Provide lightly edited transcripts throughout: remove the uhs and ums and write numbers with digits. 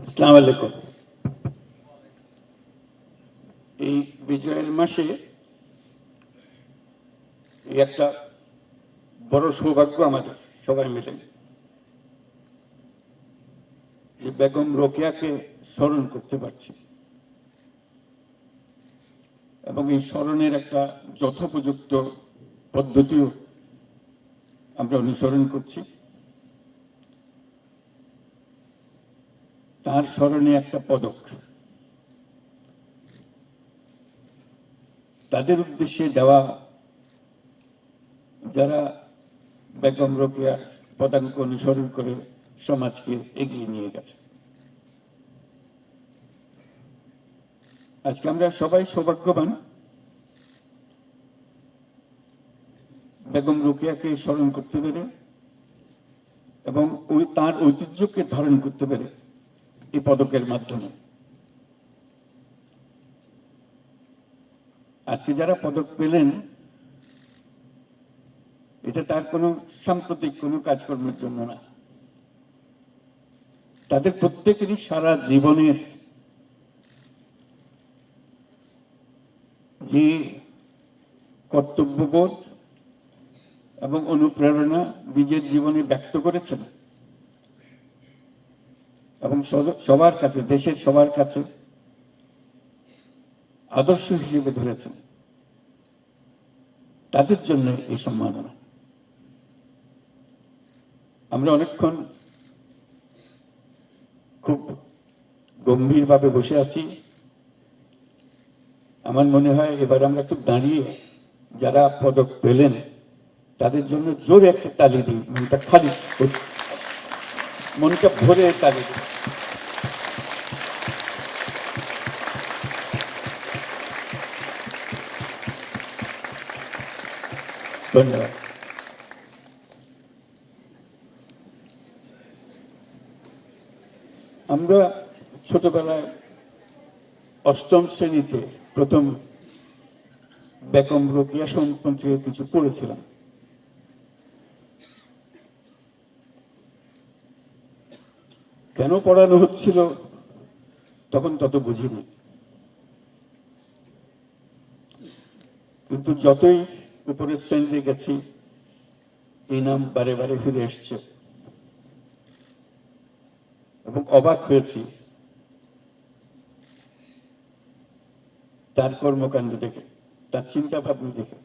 আসসালামু আলাইকুম। এই বিজয়ের মাসে একটা বড় সৌভাগ্য আমাদের সবাই মিলে যে বেগম রোকেয়াকে স্মরণ করতে পারছি এবং এই স্মরণের একটা যথোপযুক্ত পদ্ধতিও আমরা অনুসরণ করছি। তার স্মরণে একটা পদক তাদের উদ্দেশ্যে দেওয়া যারা বেগম রোকেয়ার পদাঙ্ক অনুসরণ করে সমাজকে এগিয়ে নিয়ে গেছে। আজকে আমরা সবাই সৌভাগ্যবান বেগম রোকেয়াকে স্মরণ করতে পেরে এবং তার ঐতিহ্যকে ধারণ করতে পেরে এই পদকের মাধ্যমে। আজকে যারা পদক পেলেন এটা তার কোনো সাম্প্রতিক কোনো কাজকর্মের জন্য না, তাদের প্রত্যেকেরই সারা জীবনের যে কর্তব্যবোধ এবং অনুপ্রেরণা নিজের জীবনে ব্যক্ত করেছেন এবং সবার কাছে, দেশের সবার কাছে আদর্শ হিসেবে ধরেছেন, তাদের জন্য এই সম্মাননা। আমরা অনেকক্ষণ খুব গম্ভীরভাবে বসে আছি। আমার মনে হয় এবার আমরা একটু দাঁড়িয়ে যারা পদক পেলেন তাদের জন্য জোরে একটা তালি দিই, মনটা খালি, মনটা ভরে তালি দিই। ধন্যবাদ। আমরা ছোটবেলায় অষ্টম শ্রেণীতে প্রথম বেগম রোকেয়া সম্পর্কে কিছু পড়েছিলাম। কেন পড়ানো হচ্ছিল তখন তত বুঝিনি, কিন্তু যতই উপরের শ্রেণীতে গেছি এই নাম বারে বারে ফিরে এসছে এবং অবাক হয়েছি তার কর্মকাণ্ড দেখে, তার চিন্তা ভাবনা দেখে।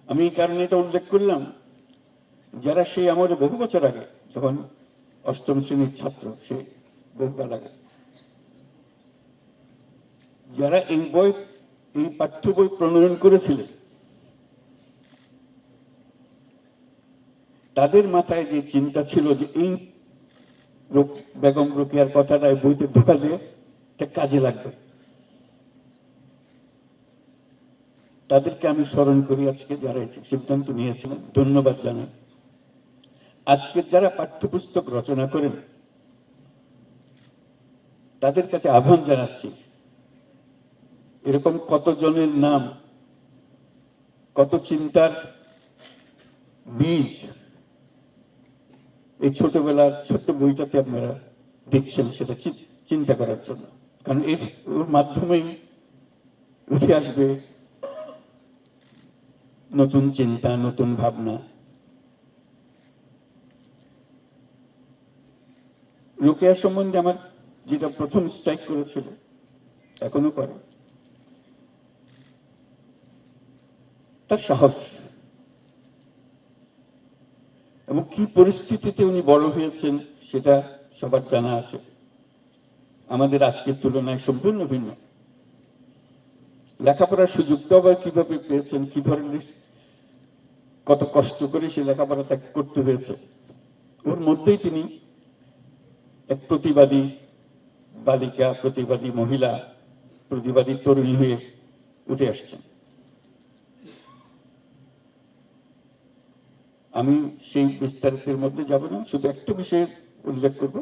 আমি এই কারণে এটা উল্লেখ করলাম, যারা সেই আমাদের বহু বছর আগে, যখন অষ্টম শ্রেণীর ছাত্র, সে বহুকাল আগে, যারা এই পাঠ্য বই প্রণয়ন করেছিলেন, তাদের মাথায় যে চিন্তা ছিল যে এই বেগম রোকেয়ার কথাটা বইতে ঢোকালে এটা কাজে লাগবে, তাদেরকে আমি স্মরণ করি। আজকে যারা সিদ্ধান্ত নিয়েছিলেন ধন্যবাদ জানাই। আজকে যারা পাঠ্যপুস্তক রচনা করেন তাদের কাছে আহ্বান জানাচ্ছি, এরকম কতজনের নাম, কত চিন্তার বীজ এই ছোটবেলার ছোট্ট বইটাতে আপনারা দিচ্ছেন, সেটা চিন্তা করার জন্য। কারণ ওর মাধ্যমেই উঠে আসবে নতুন চিন্তা, নতুন ভাবনা। রোকেয়া সম্বন্ধে আমার যেটা প্রথম স্ট্রাইক করেছিল, এখনো করে, তার সাহস এবং কি পরিস্থিতিতে উনি বড় হয়েছেন সেটা সবার জানা আছে। আমাদের আজকের তুলনায় সম্পূর্ণ ভিন্ন। লেখাপড়ার সুযোগটা আবার কিভাবে পেয়েছেন, কি ধরনের, কত কষ্ট করে সে লেখাপড়া তাকে করতে হয়েছে, ওর মধ্যেই তিনি এক প্রতিবাদী বালিকা, প্রতিবাদী মহিলা, প্রতিবাদী তরুণী হয়ে উঠে আসছেন। আমি সেই বিস্তারিতের মধ্যে যাব না, শুধু একটা বিষয়ে উল্লেখ করব,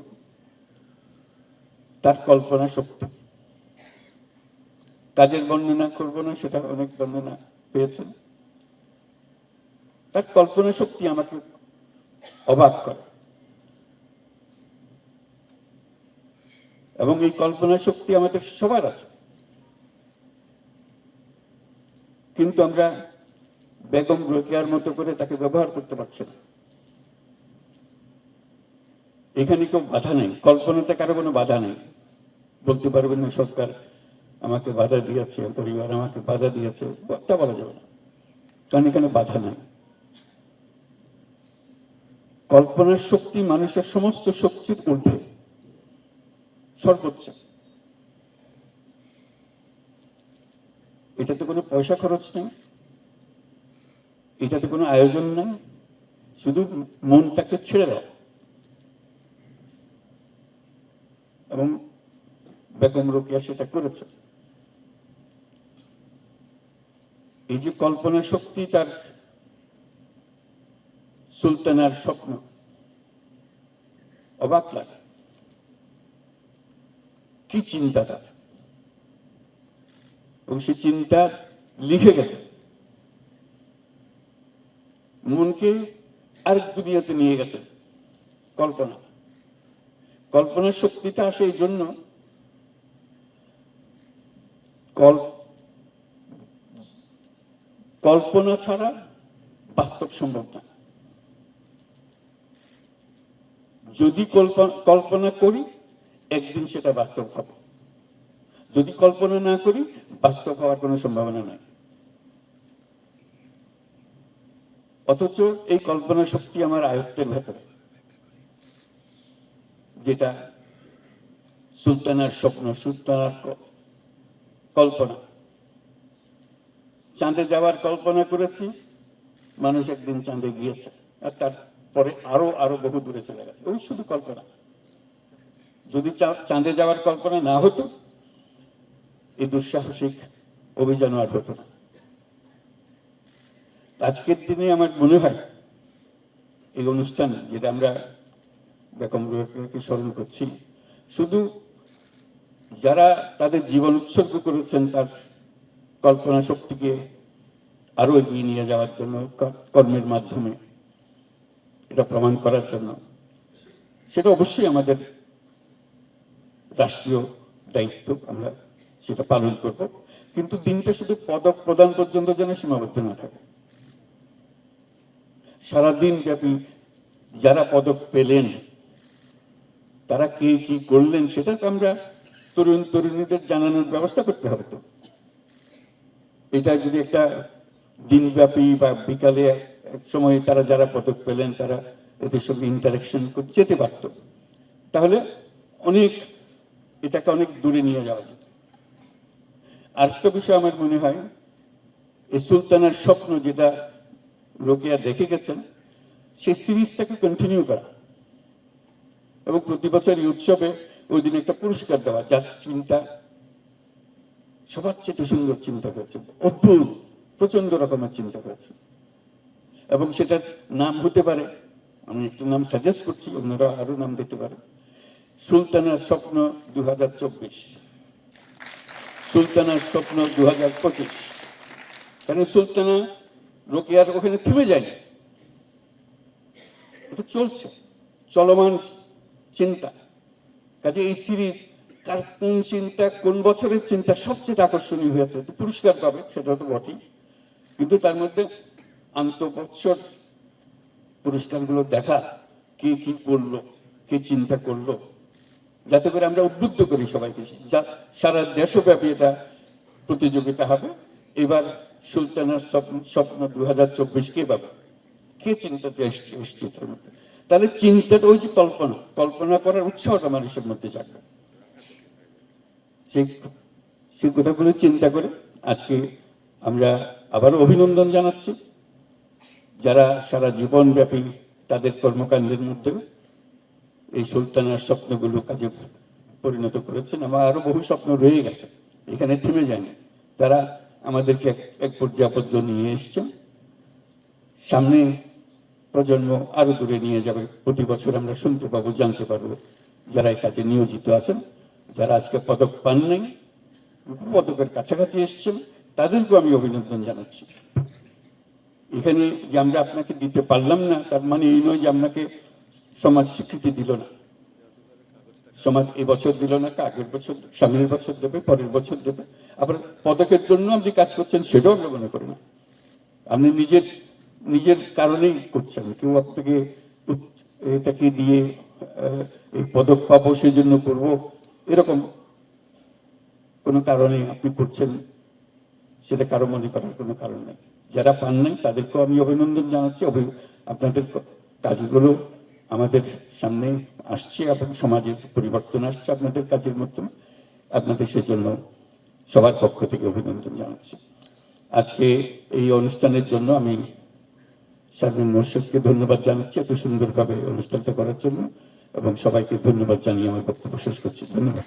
তার কল্পনা শক্তি। কাজের বর্ণনা করব না, সেটা অনেক বর্ণনা পেয়েছেন। তার কল্পনা শক্তি আমাকে অবাক করে। এবং এই কল্পনা শক্তি আমাদের সবার আছে, কিন্তু আমরা বেগম রোকেয়ার মতো করে তাকে ব্যবহার করতে পারছি না। এখানে কেউ বাধা নেই, কল্পনাতে কারো কোনো বাধা নেই। বলতে পারবেন না সরকার আমাকে বাধা দিয়েছে, পরিবার আমাকে বাধা দিয়েছে, তা বলা যাবে না, কারণ এখানে বাধা নাই। কল্পনার শক্তি মানুষের সমস্ত শক্তির ঊর্ধ্বে, সর্বোচ্চ। এটাতে কোনো পয়সা খরচ নেই, এটাতে কোনো আয়োজন নেই, শুধু মনটাকে ছেড়ে দাও। এবং বেগম রোকেয়া সেটা করেছে। এই যে কল্পনা শক্তি, তার সুলতানার স্বপ্ন, অবাক লাগে, কি চিন্তা তার, এবং সে চিন্তা লিখে গেছে, মনকে আরেক দুনিয়াতে নিয়ে গেছে। কল্পনা, কল্পনার শক্তিটা আসে এই জন্য, কল্পনা ছাড়া বাস্তব সম্ভব না। যদি কল্পনা করি, একদিন সেটা বাস্তব হবে। যদি কল্পনা না করি, বাস্তব হওয়ার কোনো সম্ভাবনা নাই। অথচ এই কল্পনা শক্তি আমার আয়ত্তের ভেতরে, যেটা সুলতানার স্বপ্ন, সুলতানার কল্পনা। চাঁদে যাওয়ার কল্পনা করেছি, মানুষ একদিন চাঁদে গিয়েছে, আর তারপরে আরো আরো বহু দূরে চলে গেছে। ওই শুধু কল্পনা। যদি চাঁদে যাওয়ার কল্পনা না হতো, এই দুঃসাহসিক অভিযান আর হতো না। আজকের দিনে আমার মনে হয় এই অনুষ্ঠান, যেটা আমরা বেগম রোকেয়াকে স্মরণ করছি, শুধু যারা তাদের জীবন উৎসর্গ করেছেন তার কল্পনা শক্তিকে আরো এগিয়ে নিয়ে যাওয়ার জন্য, কর্মের মাধ্যমে এটা প্রমাণ করার জন্য, সেটা অবশ্যই আমাদের রাষ্ট্রীয় দায়িত্ব, আমরা সেটা পালন করব। কিন্তু দিনটা শুধু পদক প্রদান পর্যন্ত যেন সীমাবদ্ধ না থাকে। সারাদিন ব্যাপী যারা পদক পেলেন, তারা কি কি করলেন, সেটা আমরা তরুণ তরুণীদের জানানোর ব্যবস্থা করতে হবে। তো এটা যদি একটা দিনব্যাপী বা বিকালে এক সময় তারা যারা পদক পেলেন, তারা এদের সঙ্গে ইন্টারাকশন করতে যেতে পারত, তাহলে এটাকে অনেক দূরে নিয়ে যাওয়া যেত। আরেকটা বিষয় আমার মনে হয়, এই সুলতানার স্বপ্ন যেটা রোকেয়া দেখে গেছেন, সেই সিরিজটাকে কন্টিনিউ করা, এবং প্রতি বছর এই উৎসবে ওই দিন একটা পুরস্কার দেওয়া, যার চিন্তা সবার চেয়ে সুন্দর চিন্তা হয়েছে, অদ্ভুত প্রচন্ড রকমের চিন্তা হয়েছে। এবং সেটার নাম হতে পারে, আমি একটু নাম সাজেস্ট করছি, অন্যরা আরো নাম দিতে পারে, সুলতানার স্বপ্ন 2024, সুলতানার স্বপ্ন 2025। কারণ সুলতানা রোকেয়ার ওখানে থেমে যায়নি, এটা চলছে, চলমান চিন্তা। কাজে এই সিরিজ কার কোন চিন্তা, কোন বছরের চিন্তা সবচেয়ে আকর্ষণীয় হয়েছে, পুরস্কার পাবে সেটা তো বটেই, কিন্তু তার মধ্যে আন্তঃবৎসর পুরস্কারগুলো দেখা, কে কি করলো, কে চিন্তা করলো, যাতে করে আমরা উদ্বুদ্ধ করি সবাইকে। সারা দেশব্যাপী এটা প্রতিযোগিতা হবে। এবার সুলতানার স্বপ্ন 2024 কে পাবে, কে চিন্তাতে এসছে এটার মধ্যে। তাহলে চিন্তাটা ওই যে কল্পনা করার উৎসাহটা মানুষের মধ্যে জাগবে। সেই কথাগুলো চিন্তা করে আজকে আমরা আবারও অভিনন্দন জানাচ্ছি যারা সারা জীবন ব্যাপী তাদের কর্মকাণ্ডের মধ্যে এই সুলতানার স্বপ্নগুলো কাজে পরিণত করেছেন। আমার আরো বহু স্বপ্ন রয়ে গেছে, এখানে থেমে যায়নি। তারা আমাদেরকে এক পর্যায় পর্যন্ত নিয়ে এসছেন, সামনে প্রজন্ম আরো দূরে নিয়ে যাবে। প্রতি বছর আমরা শুনতে পাবো, জানতে পারবো যারা এই কাজে নিয়োজিত আছেন, যারা আজকে পদক পান নাই, পদকের কাছাকাছি এসছেন, তাদেরকেও আমি অভিনন্দন জানাচ্ছি। এখানে যে আমরা আপনাকে দিতে পারলাম না, তার মানে এই নয় যে আপনাকে সমাজ স্বীকৃতি দিল না। সমাজ এই বছর দিল না, আগের বছর, সামনের বছর দেবে, পরের বছর দেবে। আবার পদকের জন্য আপনি কাজ করছেন সেটাও আমরা মনে করি না। আপনি নিজের নিজের কারণেই করছেন, কেউ আপনাকে এটাকে দিয়ে এই পদক পাবো সেই জন্য করবো, এরকম কোনো কারণে আপনি করছেন সেটা কারো মনে করার কোনো কারণ নেই। যারা পান নাই তাদেরকেও আমি অভিনন্দন জানাচ্ছি। আপনাদের কাজগুলো আমাদের সামনে আসছে এবং সমাজের পরিবর্তন আসছে আপনাদের কাজের মাধ্যমে। আপনাদের সেজন্য সবার পক্ষ থেকে অভিনন্দন জানাচ্ছি। আজকে এই অনুষ্ঠানের জন্য আমি শারমিন মোর্শেদকে ধন্যবাদ জানাচ্ছি এত সুন্দরভাবে অনুষ্ঠানটা করার জন্য, এবং সবাইকে ধন্যবাদ জানিয়ে আমার বক্তব্য শেষ করছি। ধন্যবাদ।